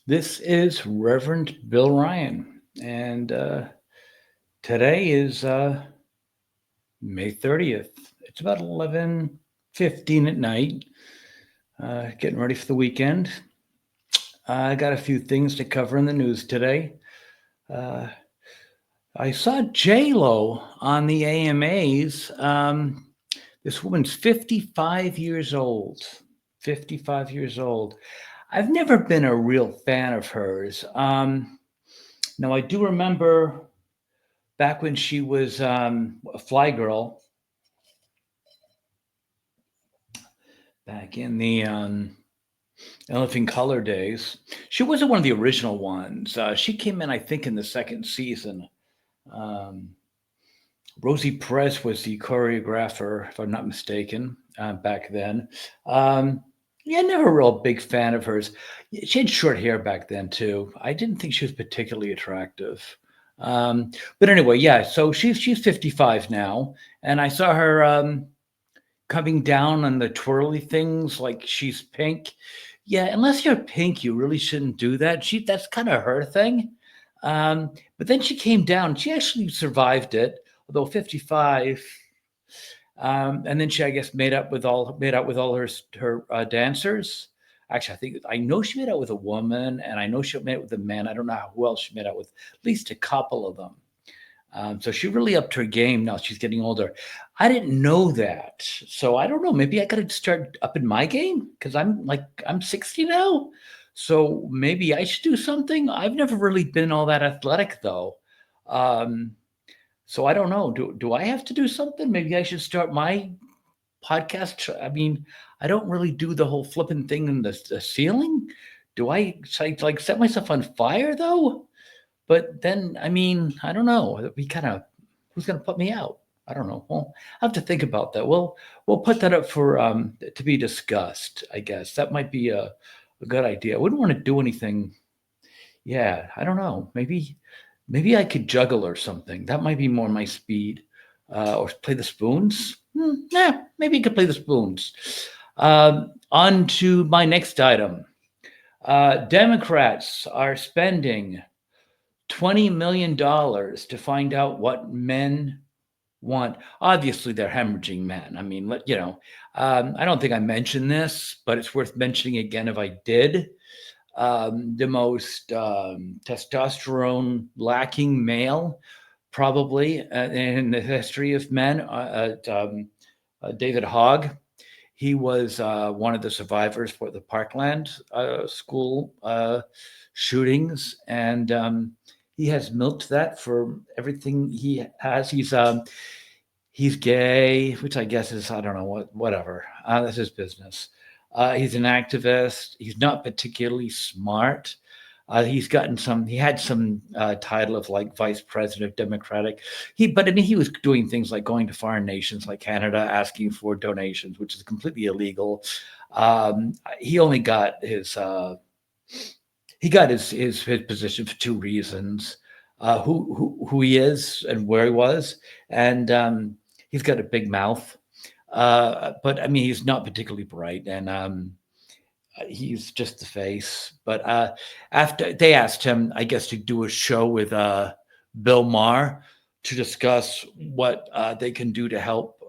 This is Reverend Bill Ryan, and today is May 30th. It's about 11:15 at night, getting ready for the weekend. I got a few things to cover in the news today. Uh, I saw J-Lo on the AMAs. This woman's 55 years old. 55 years old. I've never been a real fan of hers. Now, I do remember back when she was a fly girl back in the Elephant Color days. She wasn't one of the original ones. She came in, I think, in the second season. Um, Rosie Perez was the choreographer, if I'm not mistaken, back then. Um, yeah, never a real big fan of hers. She had short hair back then too. I didn't think she was particularly attractive. Um, but anyway, yeah. So she's 55 now, and I saw her coming down on the twirly things like she's pink. Yeah, unless you're pink, you really shouldn't do that. That's kind of her thing. But then she came down. She actually survived it, although 55. And then she, I guess, made out with all her dancers. Actually, I know she made out with a woman, and I know she made out with a man. I don't know who else she made out with. At least a couple of them. So she really upped her game now. She's getting older. I didn't know that. So I don't know. Maybe I got to start upping my game because I'm 60 now. So maybe I should do something. I've never really been all that athletic though. Um, so I don't know. Do I have to do something? Maybe I should start my podcast. I mean, I don't really do the whole flipping thing in the ceiling. Do I like set myself on fire though? But then, I mean, I don't know. We kind of who's going to put me out? I don't know. Well, I have to think about that. We'll put that up for to be discussed. I guess that might be a good idea. I wouldn't want to do anything. Yeah, I don't know. Maybe I could juggle or something. That might be more my speed. Or play the spoons. Yeah, maybe you could play the spoons. On to my next item. Democrats are spending $20 million to find out what men want. Obviously, they're hemorrhaging men. I mean, I don't think I mentioned this, but it's worth mentioning again if I did. The most testosterone lacking male, probably in the history of men, David Hogg. He was one of the survivors for the Parkland school shootings, and he has milked that for everything he has. He's gay, which I guess is I don't know whatever. That's his business. He's an activist. He's not particularly smart. He's gotten some. He had some title of like vice president of Democratic. But I mean, he was doing things like going to foreign nations like Canada, asking for donations, which is completely illegal. He only got his position for two reasons: who he is and where he was, and he's got a big mouth. But I mean, he's not particularly bright, and he's just the face. But after they asked him, I guess, to do a show with Bill Maher to discuss what they can do to help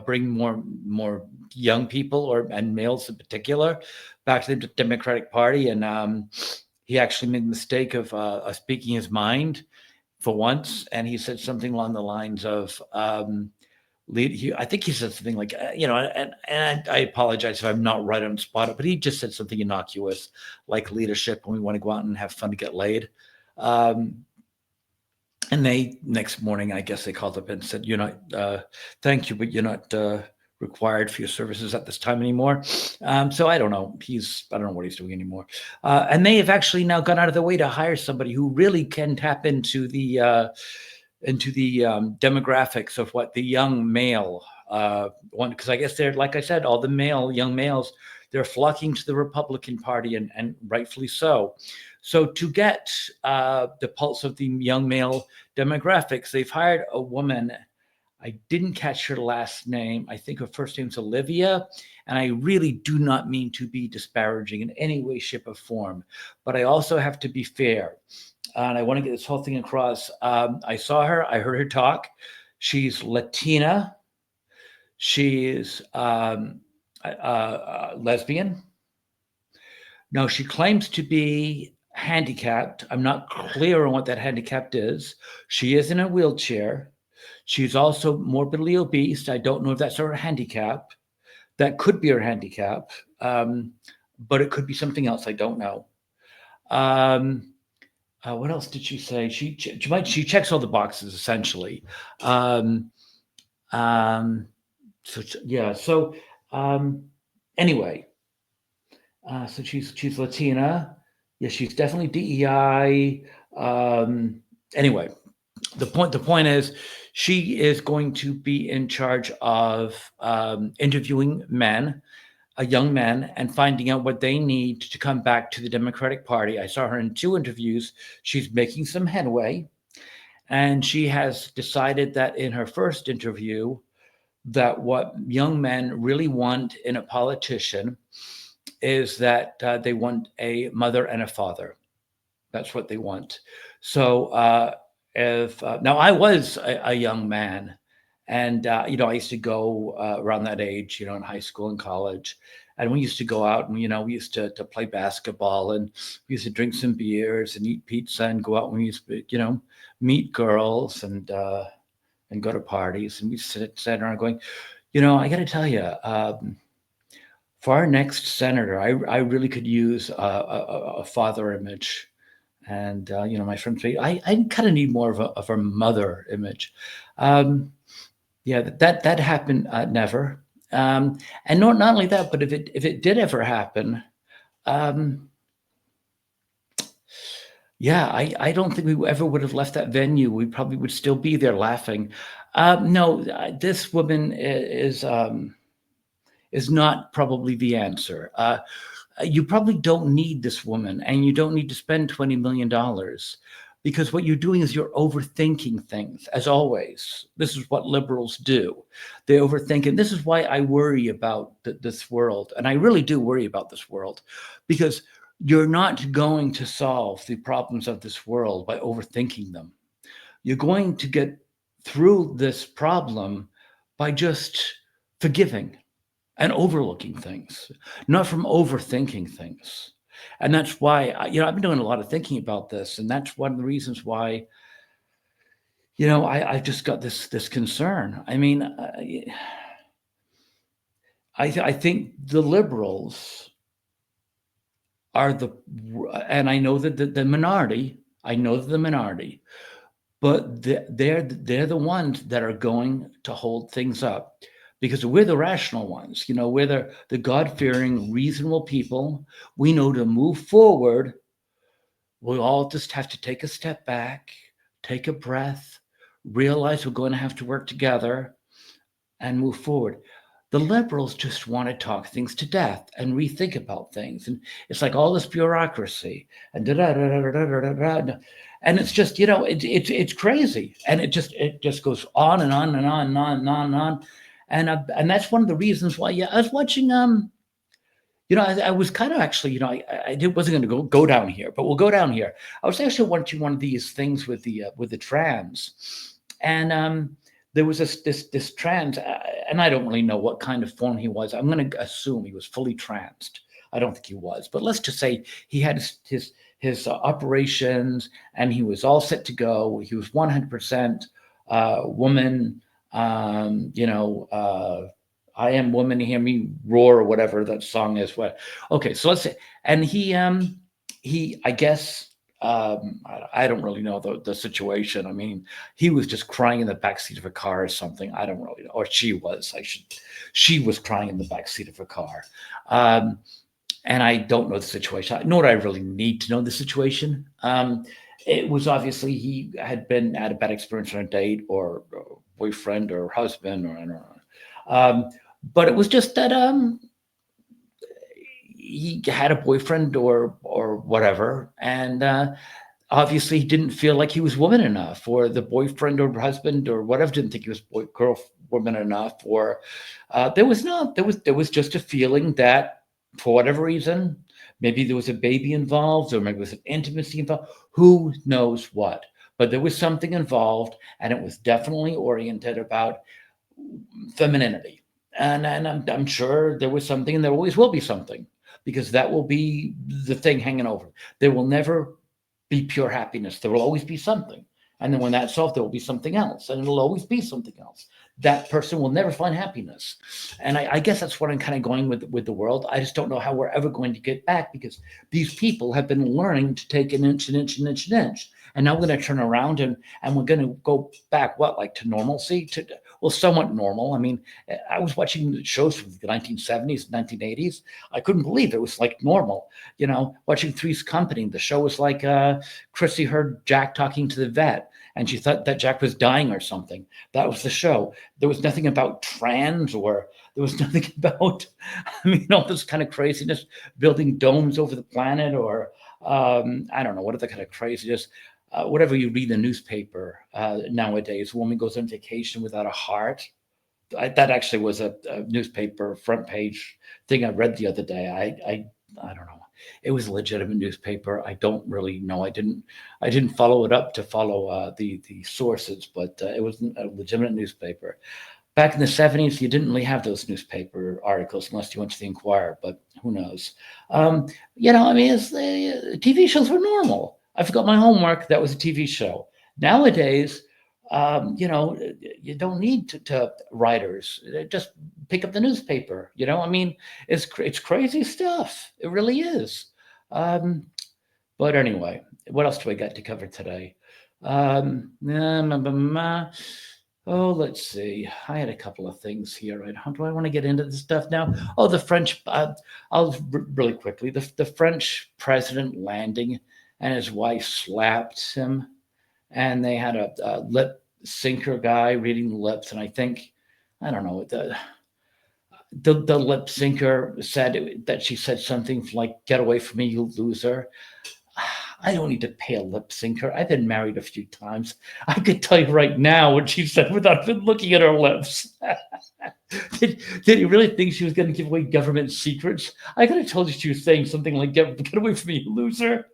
bring more young people and males in particular back to the Democratic Party, and he actually made the mistake of speaking his mind for once, and he said something along the lines of. I think he said something like, and I apologize if I'm not right on the spot, but he just said something innocuous, like leadership, and we want to go out and have fun to get laid. Um, and they next morning, I guess they called up and said, "You're not, thank you, but you're not required for your services at this time anymore." So I don't know. I don't know what he's doing anymore. And they have actually now gone out of their way to hire somebody who really can tap into the demographics of what the young male want, because I guess they're like I said, all the young males, they're flocking to the Republican Party, and rightfully so. So to get the pulse of the young male demographics, they've hired a woman. I didn't catch her last name. I think her first name's Olivia, and I really do not mean to be disparaging in any way, shape, or form. But I also have to be fair, and I want to get this whole thing across. I saw her. I heard her talk. She's Latina. She's lesbian. No, she claims to be handicapped. I'm not clear on what that handicap is. She is in a wheelchair. She's also morbidly obese. I don't know if that's her handicap. That could be her handicap, um, but it could be something else. I don't know. Um, what else did she say? She checks all the boxes essentially. Um, um, so yeah. So um, anyway, so she's Latina. Yeah, she's definitely DEI. Anyway, the point is, she is going to be in charge of interviewing men, young men, and finding out what they need to come back to the Democratic Party. I saw her in two interviews. She's making some headway, and she has decided that in her first interview, that what young men really want in a politician is that they want a mother and a father. That's what they want. So if now I was a young man, and I used to go around that age, in high school and college, and we used to go out and we used to play basketball, and we used to drink some beers and eat pizza and go out and we used to meet girls and go to parties, and we sit around going, I got to tell you. For our next senator, I really could use a father image, and my friends say I kind of need more of a mother image. Um, yeah, that happened never, and not only that, but if it did ever happen, um, yeah, I don't think we ever would have left that venue. We probably would still be there laughing. No, this woman is not probably the answer. You probably don't need this woman, and you don't need to spend $20 million, because what you're doing is you're overthinking things. As always, this is what liberals do. They overthink, and this is why I worry about this world, and I really do worry about this world, because you're not going to solve the problems of this world by overthinking them. You're going to get through this problem by just forgiving and overlooking things, not from overthinking things. And that's why I've been doing a lot of thinking about this, and that's one of the reasons why I've just got this concern. I mean, I think the liberals are and I know that the minority. I know that the minority, but they're the ones that are going to hold things up, because we're the rational ones. We're the God-fearing, reasonable people. We know to move forward, we'll all just have to take a step back, take a breath, realize we're going to have to work together and move forward. The liberals just want to talk things to death and rethink about things. And it's like all this bureaucracy and da da da da da da da da. And it's just, it's crazy. And it just goes on and on and on and on and on and on. And that's one of the reasons why, yeah, I was watching I was kind of actually, wasn't going to go down here, but we'll go down here. I was actually watching one of these things with the trans, and there was this trans, and I don't really know what kind of form he was. I'm going to assume he was fully transed. I don't think he was, but let's just say he had his operations, and he was all set to go. He was 100% woman. I am woman, hear me roar, or whatever that song is. What? Okay, so let's say, and he, I guess, I don't really know the situation. I mean, he was just crying in the backseat of a car or something. I don't really know, or she was. She was crying in the backseat of a car. Um, and I don't know the situation, nor do I really need to know the situation. It was obviously he had a bad experience on a date, or boyfriend or husband, or I don't know. But it was just that he had a boyfriend or whatever, and obviously he didn't feel like he was woman enough, or the boyfriend or husband or whatever didn't think he was girl woman enough, or there was not there was just a feeling that for whatever reason, maybe there was a baby involved, or maybe there was an intimacy involved. Who knows what? But there was something involved, and it was definitely oriented about femininity. And I'm sure there was something, and there always will be something, because that will be the thing hanging over. There will never be pure happiness. There will always be something. And then when that's solved, there will be something else, and it'll always be something else. That person will never find happiness. And I guess that's what I'm kind of going with the world. I just don't know how we're ever going to get back, because these people have been learning to take an inch, an inch, an inch, an inch. And now we're going to turn around, and we're going to go back, what, like to normalcy? To, well, somewhat normal. I mean, I was watching shows from the 1970s, 1980s. I couldn't believe it was like normal. Watching Three's Company, the show was like Chrissy heard Jack talking to the vet, and she thought that Jack was dying or something. That was the show. There was nothing about trans, or there was nothing about, I mean, all this kind of craziness, building domes over the planet, or I don't know, what other kind of craziness. Whatever you read in the newspaper nowadays, a woman goes on vacation without a heart. That actually was a newspaper front page thing I read the other day. I don't know. It was a legitimate newspaper. I don't really know. I didn't follow it up to follow the sources, but it was a legitimate newspaper. Back in the 70s, you didn't really have those newspaper articles unless you went to the Inquirer, but who knows? Um, I mean, it's the TV shows were normal. I forgot my homework. That was a TV show. Nowadays, you don't need to writers. Just pick up the newspaper. I mean, it's crazy stuff. It really is. Um, but anyway, what else do I got to cover today? Oh, let's see. I had a couple of things here. Right? How do I want to get into this stuff now? Oh, the French. Really quickly. The French president landing, and his wife slapped him, and they had a lip syncer guy reading the lips, and I don't know, the lip syncer said that she said something like, "Get away from me, you loser." I don't need to pay a lip syncer. I've been married a few times. I could tell you right now what she said without even looking at her lips. Did you really think she was going to give away government secrets? I could have told you she was saying something like, get away from me, you loser."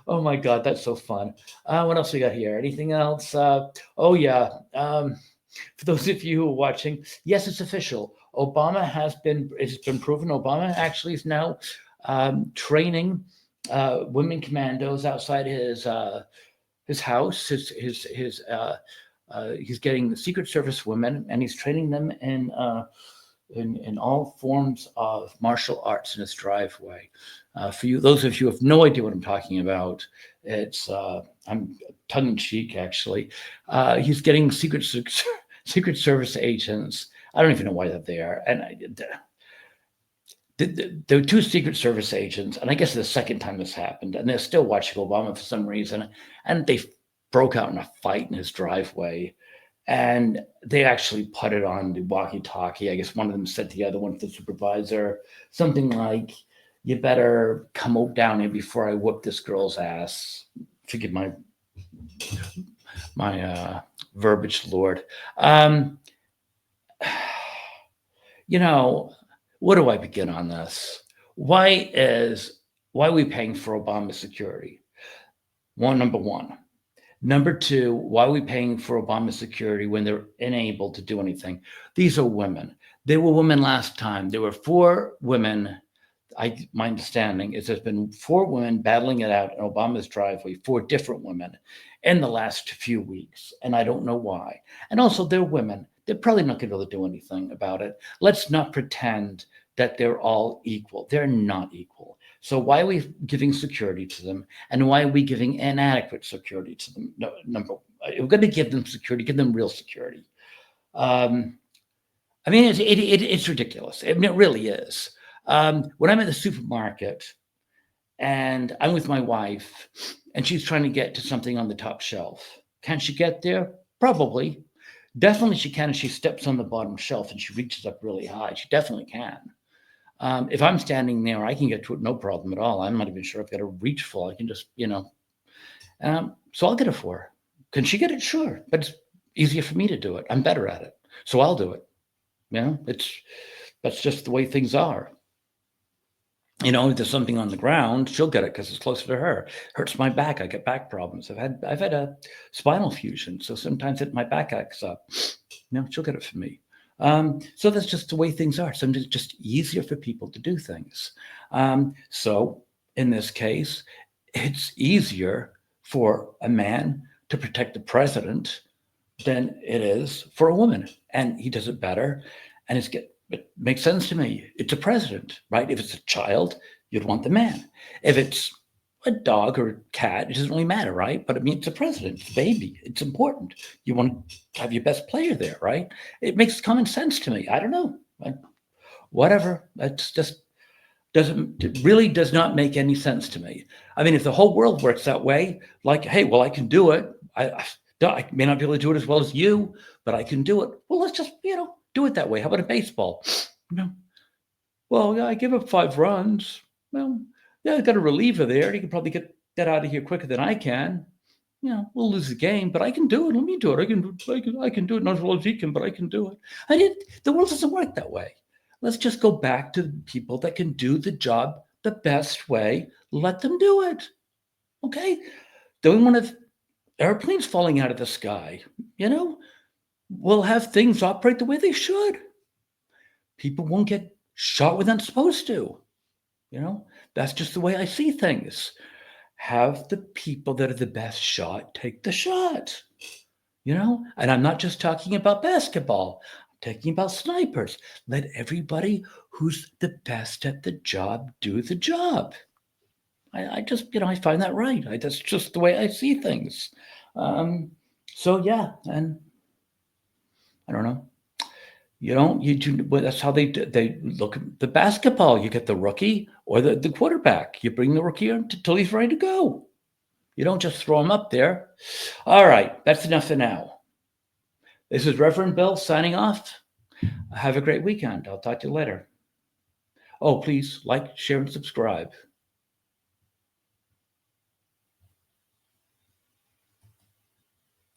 Oh my God, that's so fun. What else we got here? Anything else? Oh yeah. For those of you who are watching, yes, it's official. It's been proven. Obama actually is now training women commandos outside his house. He's getting Secret Service women, and he's training them in all forms of martial arts in his driveway. For those of you who have no idea what I'm talking about, I'm tongue in cheek actually. He's getting Secret Service agents. I don't even know why they're there, and there were two Secret Service agents, and I guess the second time this happened, and they're still watching Obama for some reason, and they broke out in a fight in his driveway, and they actually put it on the walkie-talkie. I guess one of them said to the other one, the supervisor, something like, "You better come down here before I whoop this girl's ass." Forgive my verbiage, Lord. Um, where do I begin on this? Why are we paying for Obama's security? Number one. Number two, why are we paying for Obama's security when they're unable to do anything? These are women. They were women last time. There were four women. My understanding is there's been four women battling it out in Obama's driveway, four different women in the last few weeks. And I don't know why. And also, they're women. They're probably not going to be able to do anything about it. Let's not pretend that they're all equal. They're not equal. So why are we giving security to them? And why are we giving inadequate security to them? No, we're going to give them security, give them real security. I mean, it's ridiculous. I mean, it really is. When I'm at the supermarket and I'm with my wife and she's trying to get to something on the top shelf, can she get there? Probably. Definitely she can if she steps on the bottom shelf and she reaches up really high. She definitely can. If I'm standing there, I can get to it no problem at all. I'm not even sure I've got to reach for. I can just, so I'll get it for her. Can she get it? Sure, but it's easier for me to do it. I'm better at it, so I'll do it. It's that's just the way things are. If there's something on the ground, she'll get it because it's closer to her. Hurts my back. I get back problems. I've had a spinal fusion, so sometimes my back acts up. She'll get it for me. So that's just the way things are. Sometimes it's just easier for people to do things. So in this case, it's easier for a man to protect the president than it is for a woman, and he does it better. And it makes sense to me. It's a president, right? If it's a child, you'd want the man. If it's a dog or a cat, it doesn't really matter, right? But I mean, it's a president, it's a baby, it's important. You want to have your best player there, right? It makes common sense to me. I don't know. Whatever. That's just doesn't it really does not make any sense to me. I mean, if the whole world works that way, like, hey, well, I can do it. I may not be able to do it as well as you, but I can do it. Well, let's just do it that way. How about a baseball? You know, well, yeah, I give up 5 runs. Well, yeah, I got a reliever there. He can probably get that out of here quicker than I can. We'll lose the game, but I can do it. Let me do it. I can do it not as well as he can, but I can do it. I did. The world doesn't work that way. Let's just go back to the people that can do the job the best way. Let them do it. Okay. Don't we want to airplanes falling out of the sky? You know, we'll have things operate the way they should. People won't get shot when they're not supposed to. That's just the way I see things. Have the people that are the best shot take the shot. And I'm not just talking about basketball. I'm talking about snipers. Let everybody who's the best at the job do the job. I just, I find that right. That's just the way I see things. Um, so yeah, and I don't know. You do. Well, that's how they look at the basketball. You get the rookie or the quarterback. You bring the rookie until he's ready to go. You don't just throw him up there. All right, that's enough for now. This is Reverend Bill signing off. Have a great weekend. I'll talk to you later. Oh, please like, share, and subscribe.